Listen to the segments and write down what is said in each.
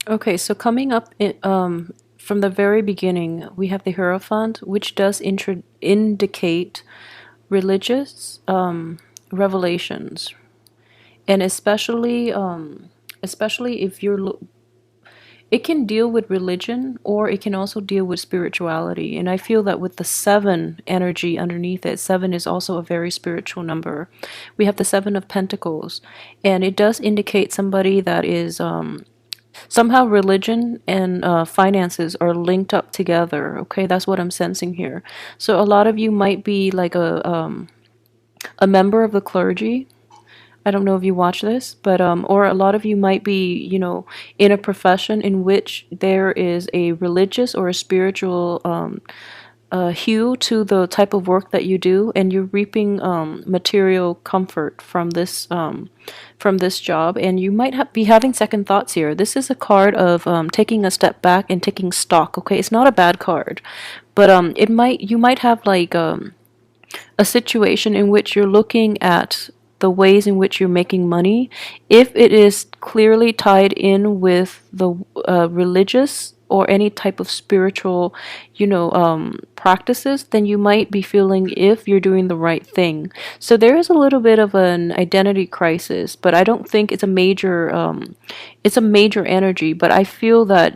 Okay, so coming up from the very beginning, we have the Hierophant, which does indicate religious revelations, and especially if it can deal with religion or it can also deal with spirituality. And I feel that with the seven energy underneath it, seven is also a very spiritual number. We have the Seven of Pentacles, and it does indicate somebody that is somehow religion and finances are linked up together. Okay, that's what I'm sensing here. So a lot of you might be like a member of the clergy. I don't know if you watch this, but or a lot of you might be, in a profession in which there is a religious or a spiritual hue to the type of work that you do, and you're reaping material comfort from this job, and you might be having second thoughts here. This is a card of taking a step back and taking stock. Okay, it's not a bad card, but you might have like a situation in which you're looking at the ways in which you're making money. If it is clearly tied in with the religious or any type of spiritual, practices, then you might be feeling if you're doing the right thing. So there is a little bit of an identity crisis, but I don't think it's a major energy. But I feel that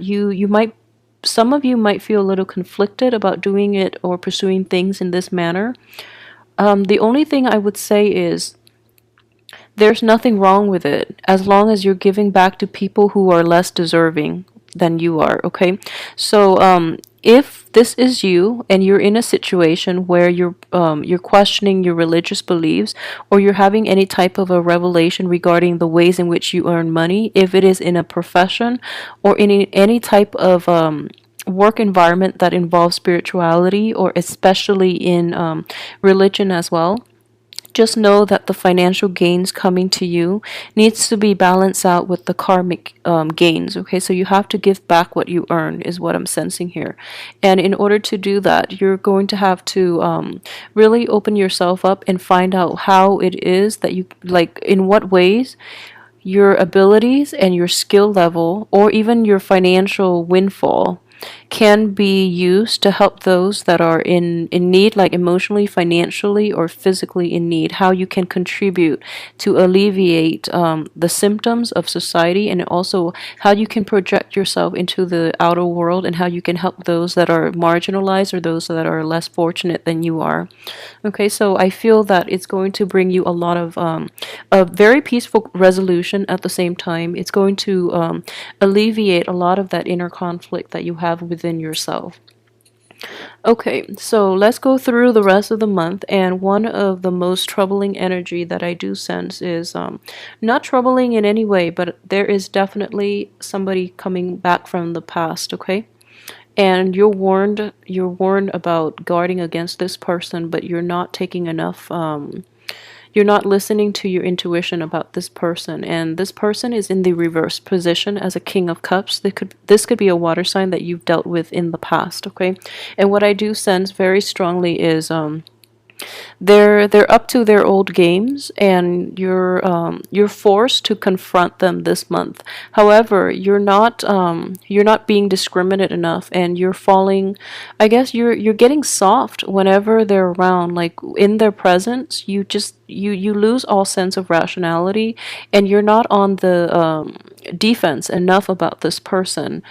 some of you might feel a little conflicted about doing it or pursuing things in this manner. The only thing I would say is there's nothing wrong with it as long as you're giving back to people who are less deserving than you are, okay? So, if this is you and you're in a situation where you're questioning your religious beliefs, or you're having any type of a revelation regarding the ways in which you earn money, if it is in a profession or in any type of work environment that involves spirituality, or especially in religion as well, just know that the financial gains coming to you needs to be balanced out with the karmic gains. Okay, so you have to give back what you earn, is what I'm sensing here. And in order to do that, you're going to have to really open yourself up and find out how it is that you like, in what ways your abilities and your skill level, or even your financial windfall, can be used to help those that are in need, like emotionally, financially, or physically in need. How you can contribute to alleviate the symptoms of society, and also how you can project yourself into the outer world, and how you can help those that are marginalized or those that are less fortunate than you are. Okay, so I feel that it's going to bring you a lot of a very peaceful resolution at the same time. It's going to alleviate a lot of that inner conflict that you have within yourself. Okay, so let's go through the rest of the month. And one of the most troubling energy that I do sense is not troubling in any way, but there is definitely somebody coming back from the past, okay? And you're warned about guarding against this person, but you're not taking enough you're not listening to your intuition about this person, and this person is in the reverse position as a King of Cups. This could be a water sign that you've dealt with in the past, okay? And what I do sense very strongly is they're up to their old games, and you're forced to confront them this month. However, you're not being discriminate enough, and you're falling. I guess you're getting soft whenever they're around. Like in their presence, you lose all sense of rationality, and you're not on the defense enough about this person.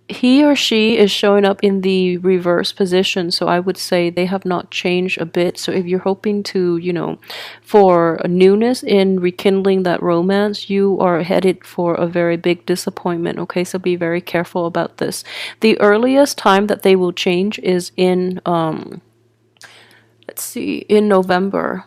He or she is showing up in the reverse position, so I would say they have not changed a bit. So if you're hoping to, for a newness in rekindling that romance, you are headed for a very big disappointment. Okay, so be very careful about this. The earliest time that they will change is in let's see, in November.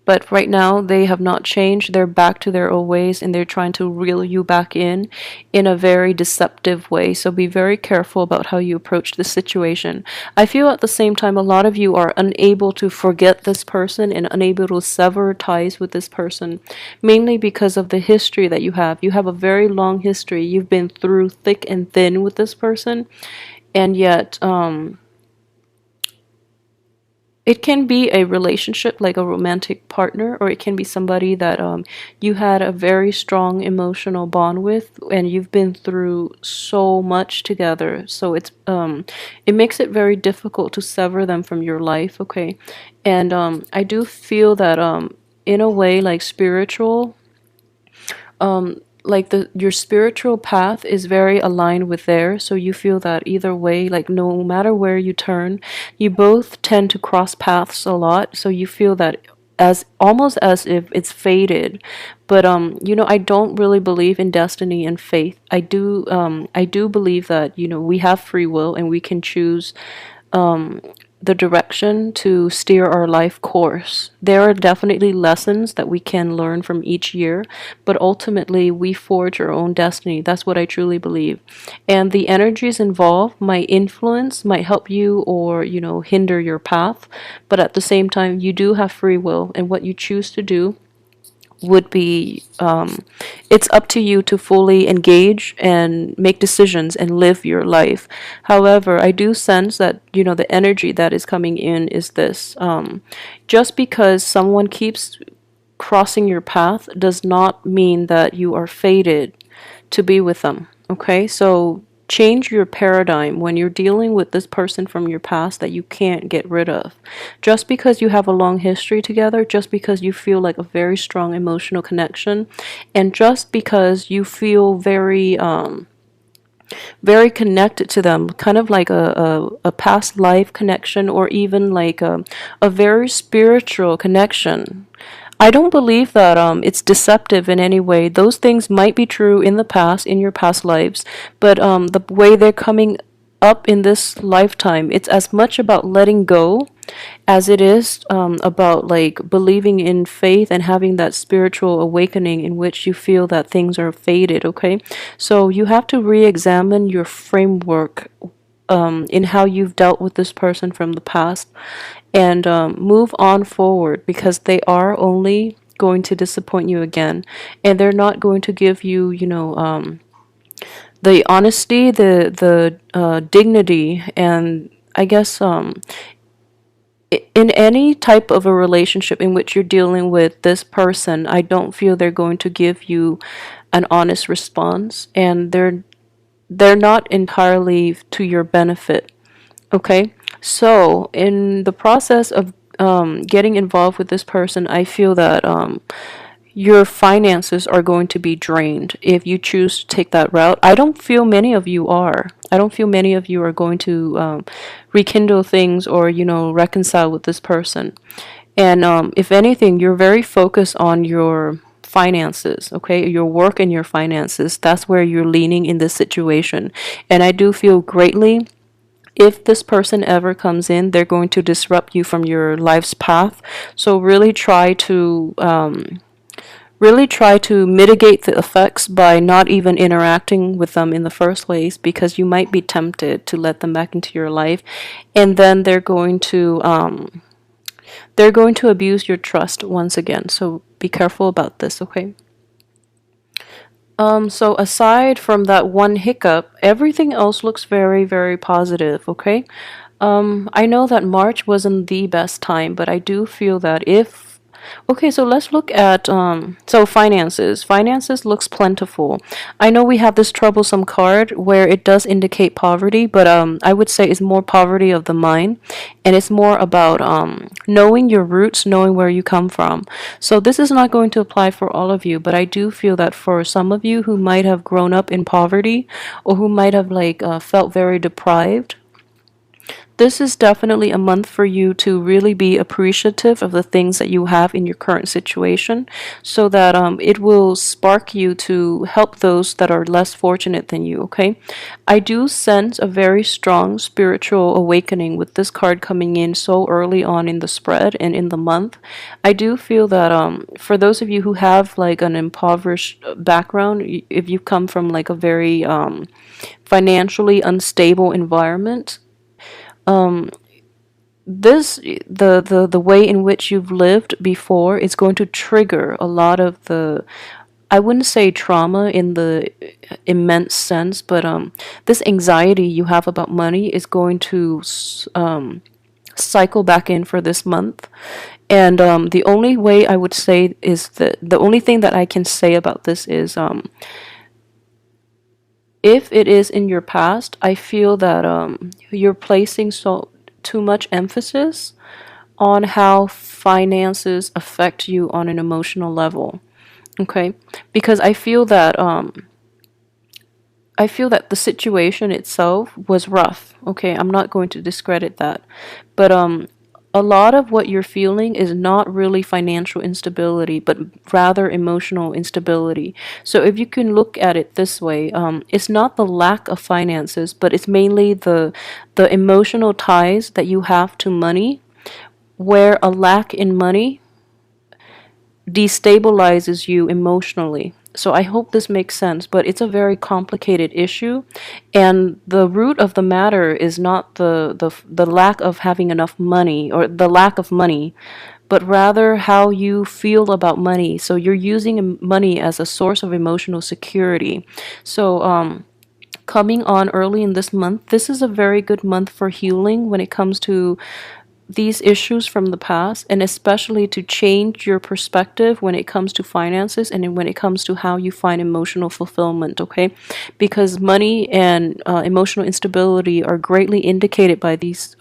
But right now, they have not changed. They're back to their old ways, and they're trying to reel you back in a very deceptive way. So be very careful about how you approach this situation. I feel at the same time, a lot of you are unable to forget this person and unable to sever ties with this person, mainly because of the history that you have. You have a very long history. You've been through thick and thin with this person, and yet, It can be a relationship, like a romantic partner, or it can be somebody that you had a very strong emotional bond with, and you've been through so much together. So it makes it very difficult to sever them from your life. Okay, and I do feel that in a way, like spiritual, like the your spiritual path is very aligned with theirs, so you feel that either way, like no matter where you turn, you both tend to cross paths a lot, so you feel that as almost as if it's fated. But I don't really believe in destiny and fate. I do believe that we have free will and we can choose the direction to steer our life course. There are definitely lessons that we can learn from each year, but ultimately we forge our own destiny. That's what I truly believe. And the energies involved might influence, might help you or, hinder your path, but at the same time, you do have free will, and what you choose to do would be it's up to you to fully engage and make decisions and live your life. However, I do sense that the energy that is coming in is this: just because someone keeps crossing your path does not mean that you are fated to be with them. Okay, so change your paradigm when you're dealing with this person from your past that you can't get rid of. Just because you have a long history together, just because you feel like a very strong emotional connection, and just because you feel very connected to them, kind of like a past life connection, or even like a very spiritual connection. I don't believe that it's deceptive in any way. Those things might be true in the past, in your past lives, but the way they're coming up in this lifetime, it's as much about letting go as it is about like believing in faith and having that spiritual awakening in which you feel that things are faded. Okay, so you have to re-examine your framework in how you've dealt with this person from the past, and move on forward, because they are only going to disappoint you again, and they're not going to give you, the honesty, the dignity, and I guess in any type of a relationship in which you're dealing with this person, I don't feel they're going to give you an honest response, and they're not entirely to your benefit. Okay, so in the process of getting involved with this person, I feel that your finances are going to be drained if you choose to take that route. I don't feel many of you are. I don't feel many of you are going to rekindle things or, reconcile with this person. And if anything, you're very focused on your finances, okay? Your work and your finances. That's where you're leaning in this situation. And I do feel greatly, if this person ever comes in, they're going to disrupt you from your life's path. So really try to mitigate the effects by not even interacting with them in the first place, because you might be tempted to let them back into your life, and then they're going to abuse your trust once again. So be careful about this, okay? So aside from that one hiccup, everything else looks very, very positive, okay? I know that March wasn't the best time, but I do feel that if okay, so let's look at so finances. Finances looks plentiful. I know we have this troublesome card where it does indicate poverty, but I would say it's more poverty of the mind, and it's more about knowing your roots, knowing where you come from. So this is not going to apply for all of you, but I do feel that for some of you who might have grown up in poverty, or who might have like felt very deprived, this is definitely a month for you to really be appreciative of the things that you have in your current situation, so that it will spark you to help those that are less fortunate than you, okay? I do sense a very strong spiritual awakening with this card coming in so early on in the spread and in the month. I do feel that for those of you who have like an impoverished background, if you come from like a very financially unstable environment, this the way in which you've lived before is going to trigger a lot of the, I wouldn't say trauma in the immense sense, but this anxiety you have about money is going to cycle back in for this month. And the only way I would say is that the only thing that I can say about this is if it is in your past, I feel that you're placing so too much emphasis on how finances affect you on an emotional level. Okay, because I feel that the situation itself was rough. Okay, I'm not going to discredit that. But a lot of what you're feeling is not really financial instability, but rather emotional instability. So if you can look at it this way, it's not the lack of finances, but it's mainly the emotional ties that you have to money, where a lack in money destabilizes you emotionally. So I hope this makes sense, but it's a very complicated issue, and the root of the matter is not the lack of having enough money or the lack of money, but rather how you feel about money. So you're using money as a source of emotional security. So coming on early in this month, this is a very good month for healing when it comes to these issues from the past, and especially to change your perspective when it comes to finances and when it comes to how you find emotional fulfillment. Okay, because money and emotional instability are greatly indicated by this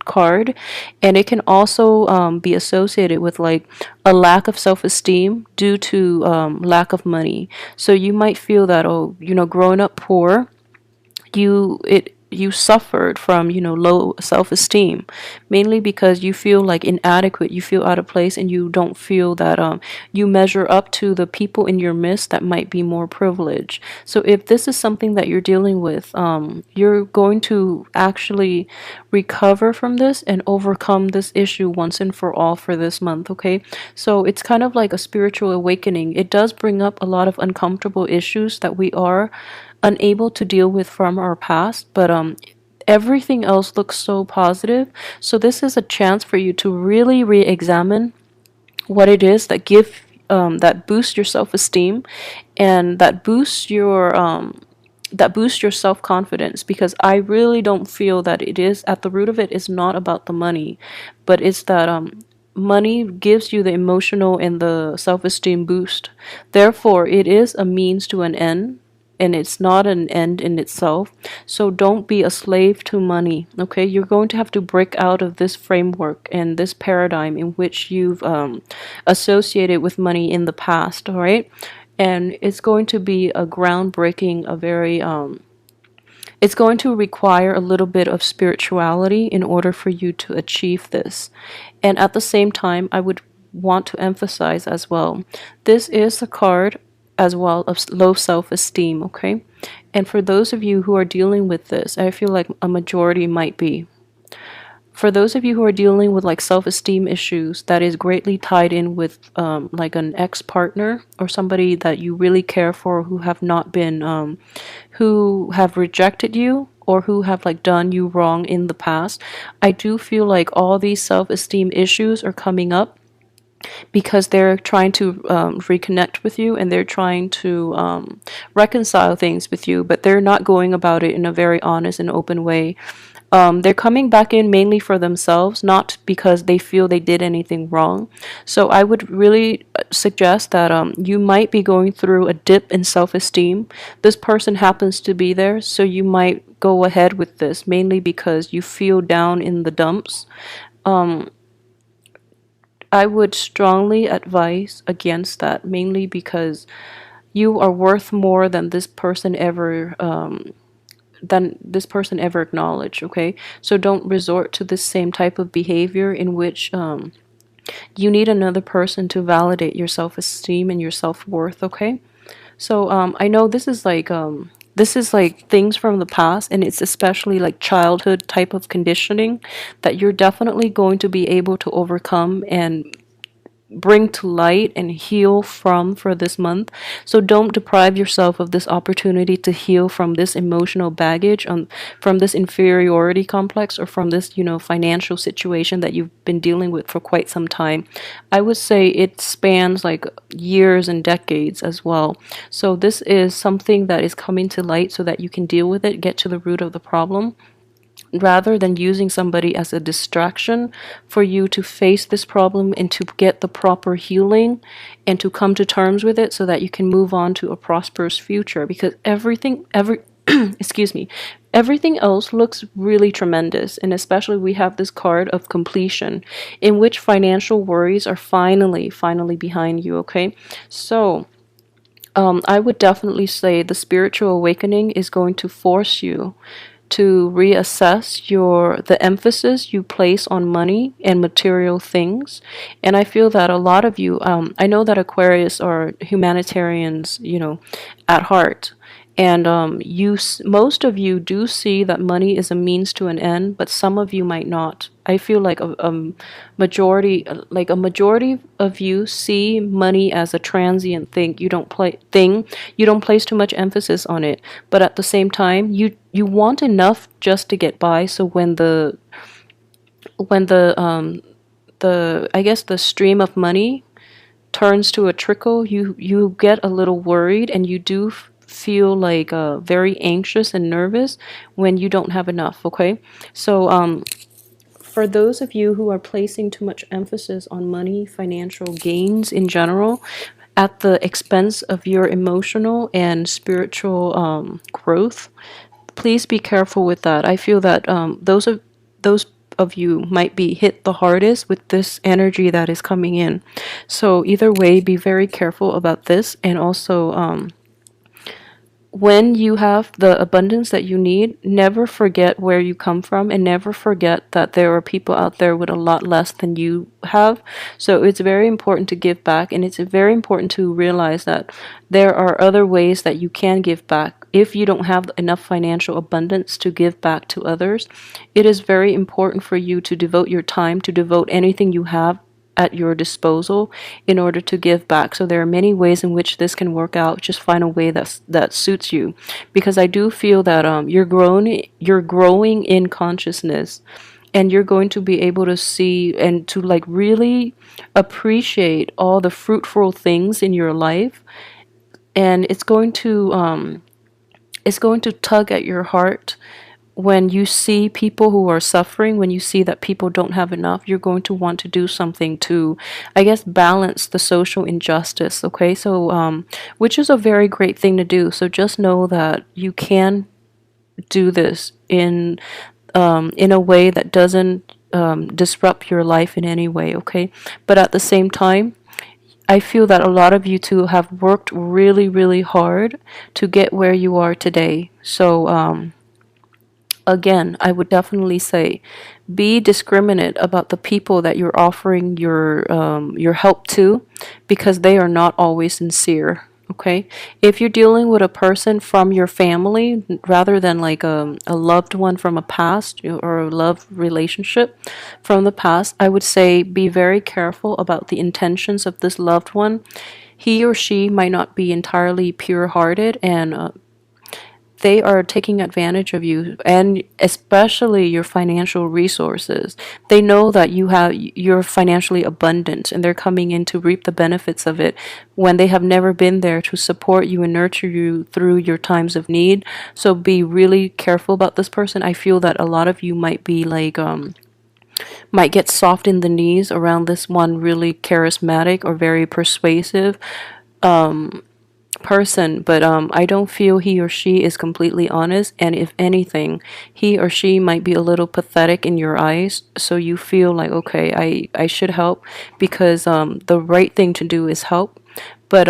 card, and it can also be associated with like a lack of self-esteem due to lack of money. So you might feel that, oh, growing up poor, you suffered from low self-esteem, mainly because you feel like inadequate, you feel out of place, and you don't feel that you measure up to the people in your midst that might be more privileged. So if this is something that you're dealing with, you're going to actually recover from this and overcome this issue once and for all for this month. Okay, so it's kind of like a spiritual awakening. It does bring up a lot of uncomfortable issues that we are unable to deal with from our past, but everything else looks so positive. So this is a chance for you to really re-examine what it is that boosts your self-esteem, and that boosts your self-confidence, because I really don't feel that it is at the root of it is not about the money, but it's that money gives you the emotional and the self-esteem boost. Therefore, it is a means to an end, and it's not an end in itself. So don't be a slave to money. Okay, you're going to have to break out of this framework and this paradigm in which you've associated with money in the past. All right, and it's going to be a groundbreaking, a very it's going to require a little bit of spirituality in order for you to achieve this. And at the same time, I would want to emphasize as well, this is a card as well of low self-esteem. Okay, and for those of you who are dealing with this, I feel like a majority might be. For those of you who are dealing with like self-esteem issues, that is greatly tied in with like an ex-partner or somebody that you really care for, who have not been who have rejected you, or who have like done you wrong in the past. I do feel like all these self-esteem issues are coming up because they're trying to reconnect with you, and they're trying to reconcile things with you, but they're not going about it in a very honest and open way. They're coming back in mainly for themselves, not because they feel they did anything wrong. So I would really suggest that you might be going through a dip in self-esteem. This person happens to be there, so you might go ahead with this mainly because you feel down in the dumps. I would strongly advise against that, mainly because you are worth more than this person ever acknowledged. Okay, so don't resort to this same type of behavior in which you need another person to validate your self-esteem and your self-worth. Okay, so I know this is like things from the past, and it's especially like childhood type of conditioning that you're definitely going to be able to overcome and bring to light and heal from for this month. So don't deprive yourself of this opportunity to heal from this emotional baggage, from this inferiority complex, or from this, financial situation that you've been dealing with for quite some time. I would say it spans like years and decades as well. So this is something that is coming to light so that you can deal with it, get to the root of the problem. rather than using somebody as a distraction for you to face this problem and to get the proper healing and to come to terms with it so that you can move on to a prosperous future. Because every excuse me, everything else looks really tremendous, and especially we have this card of completion in which financial worries are finally behind you. Okay, so I would definitely say the spiritual awakening is going to force you to reassess the emphasis you place on money and material things. And I feel that a lot of you, I know that Aquarius are humanitarians, at heart. And most of you do see that money is a means to an end, but some of you might not. I feel like a majority of you see money as a transient thing. You don't place too much emphasis on it, but at the same time, you want enough just to get by. So when the I guess the stream of money turns to a trickle, you get a little worried, and you do feel like very anxious and nervous when you don't have enough. Okay, so for those of you who are placing too much emphasis on money, financial gains in general, at the expense of your emotional and spiritual growth, please be careful with that. I feel that those of you might be hit the hardest with this energy that is coming in. So either way, be very careful about this, and also when you have the abundance that you need, never forget where you come from, and never forget that there are people out there with a lot less than you have. So it's very important to give back, and it's very important to realize that there are other ways that you can give back. If you don't have enough financial abundance to give back to others, it is very important for you to devote your time, to devote anything you have at your disposal in order to give back. So there are many ways in which this can work out. Just find a way that suits you, because I do feel that you're growing in consciousness, and you're going to be able to see and to like really appreciate all the fruitful things in your life, and it's going to tug at your heart when you see people who are suffering, when you see that people don't have enough. You're going to want to do something to, I guess, balance the social injustice. Okay, so which is a very great thing to do. So just know that you can do this in a way that doesn't disrupt your life in any way. Okay, but at the same time, I feel that a lot of you too have worked really, really hard to get where you are today. So again, I would definitely say be discriminate about the people that you're offering your help to, because they are not always sincere. Okay, if you're dealing with a person from your family rather than like a loved one from a past, or a love relationship from the past, I would say be very careful about the intentions of this loved one. He or she might not be entirely pure hearted, and they are taking advantage of you, and especially your financial resources. They know that you're financially abundant, and they're coming in to reap the benefits of it when they have never been there to support you and nurture you through your times of need. So be really careful about this person. I feel that a lot of you might be like might get soft in the knees around this one really charismatic or very persuasive person, but I don't feel he or she is completely honest, and if anything, he or she might be a little pathetic in your eyes, so you feel like, okay, I should help, because the right thing to do is help, but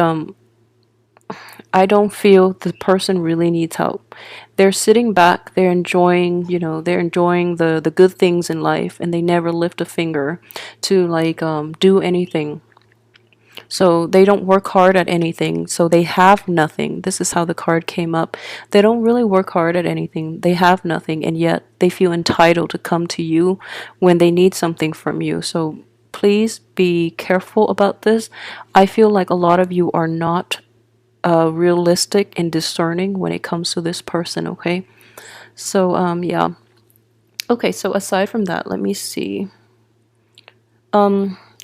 I don't feel the person really needs help. They're sitting back, they're enjoying the good things in life, and they never lift a finger to like do anything. So they don't work hard at anything. So they have nothing. This is how the card came up. They don't really work hard at anything. They have nothing. And yet they feel entitled to come to you when they need something from you. So please be careful about this. I feel like a lot of you are not realistic and discerning when it comes to this person. Okay. So, yeah. Okay. So aside from that, let me see.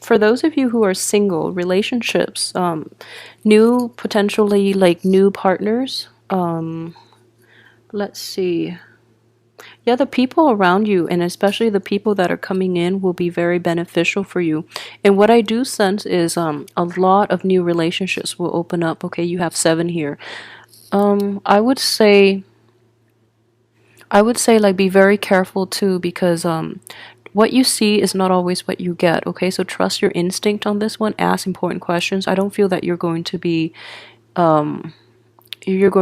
For those of you who are single, relationships, new, potentially like new partners, let's see. Yeah, the people around you, and especially the people that are coming in, will be very beneficial for you. And what I do sense is a lot of new relationships will open up. Okay, you have 7 here. I would say like be very careful too, because what you see is not always what you get. Okay, so trust your instinct on this one. Ask important questions. I don't feel that you're going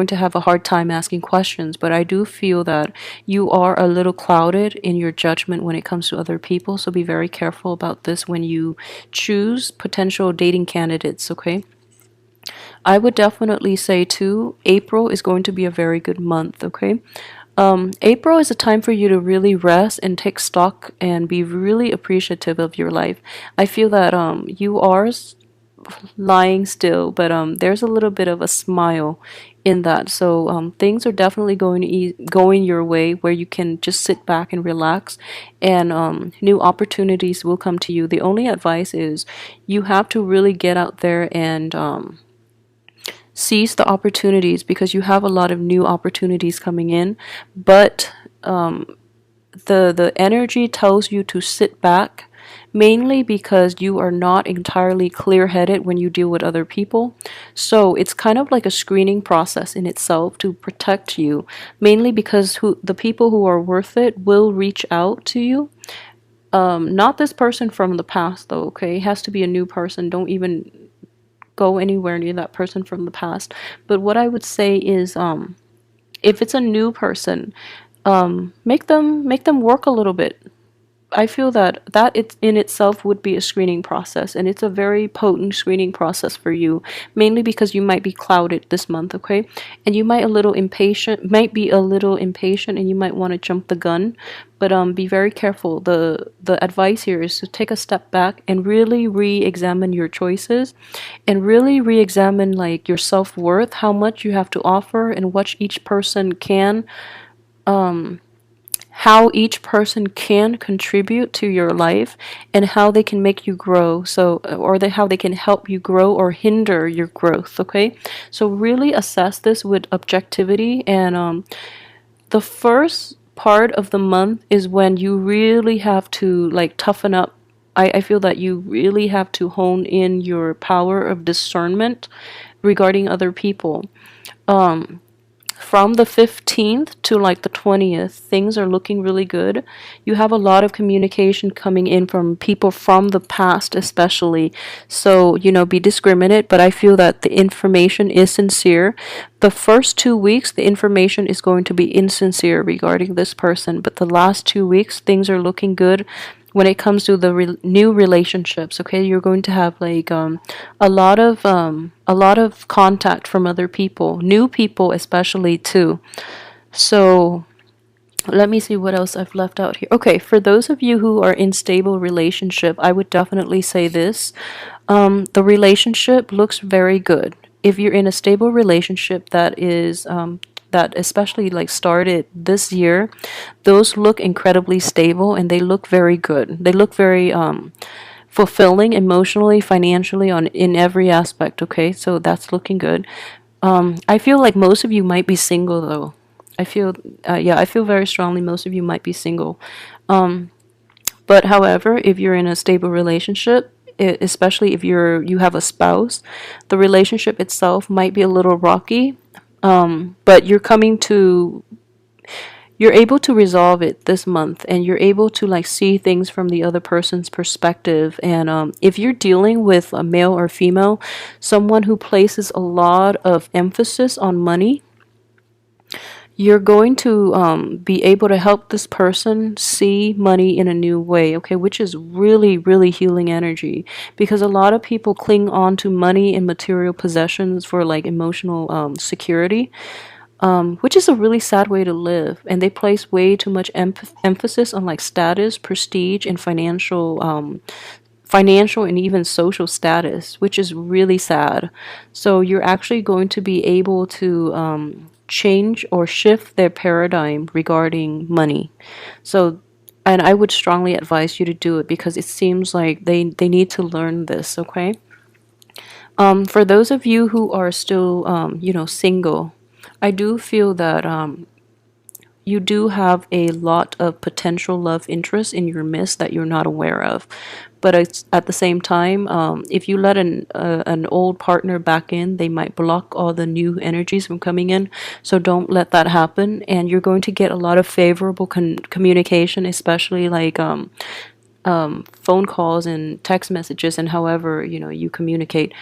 to have a hard time asking questions, but I do feel that you are a little clouded in your judgment when it comes to other people. So be very careful about this when you choose potential dating candidates. Okay, I would definitely say too, April is going to be a very good month. Okay, April is a time for you to really rest and take stock and be really appreciative of your life. I feel that you are lying still, but there's a little bit of a smile in that. So things are definitely going your way, where you can just sit back and relax, and new opportunities will come to you. The only advice is you have to really get out there and seize the opportunities, because you have a lot of new opportunities coming in, but the energy tells you to sit back, mainly because you are not entirely clear-headed when you deal with other people. So it's kind of like a screening process in itself to protect you, mainly because the people who are worth it will reach out to you. Not this person from the past though, okay? It has to be a new person. Don't even go anywhere near that person from the past. But what I would say is if it's a new person, make them work a little bit. I feel that it in itself would be a screening process, and it's a very potent screening process for you, mainly because you might be clouded this month, okay? And you might be a little impatient, and you might want to jump the gun, but be very careful. The advice here is to take a step back and really re-examine your choices, and really re-examine like your self-worth, how much you have to offer, and what each person can how each person can contribute to your life, and how they can make you grow, how they can help you grow or hinder your growth. Okay, so really assess this with objectivity, and the first part of the month is when you really have to like toughen up. I feel that you really have to hone in your power of discernment regarding other people. From the 15th to like the 20th, things are looking really good. You have a lot of communication coming in from people from the past, especially. So, be discriminate, but I feel that the information is sincere. The first 2 weeks, the information is going to be insincere regarding this person, but the last 2 weeks, things are looking good when it comes to the new relationships. Okay, you're going to have like a lot of contact from other people, new people especially too. So let me see what else I've left out here. Okay, for those of you who are in stable relationship, I would definitely say this. The relationship looks very good. If you're in a stable relationship that especially like started this year, those look incredibly stable, and they look very good. They look very fulfilling emotionally, financially, on in every aspect. Okay, so that's looking good. I feel like most of you might be single though. I feel very strongly most of you might be single. But however, if you're in a stable relationship, especially if you have a spouse, the relationship itself might be a little rocky. But you're able to resolve it this month, and you're able to like see things from the other person's perspective. And if you're dealing with a male or female, someone who places a lot of emphasis on money, you're going to be able to help this person see money in a new way, okay, which is really, really healing energy, because a lot of people cling on to money and material possessions for like emotional security, which is a really sad way to live. And they place way too much emphasis on like status, prestige, and financial and even social status, which is really sad. So you're actually going to be able to change or shift their paradigm regarding money. So, and I would strongly advise you to do it, because it seems like they need to learn this, okay? For those of you who are still, single, I do feel that you do have a lot of potential love interest in your midst that you're not aware of. But it's, at the same time, if you let an old partner back in, they might block all the new energies from coming in. So don't let that happen, and you're going to get a lot of favorable communication, especially like phone calls and text messages, and however you communicate.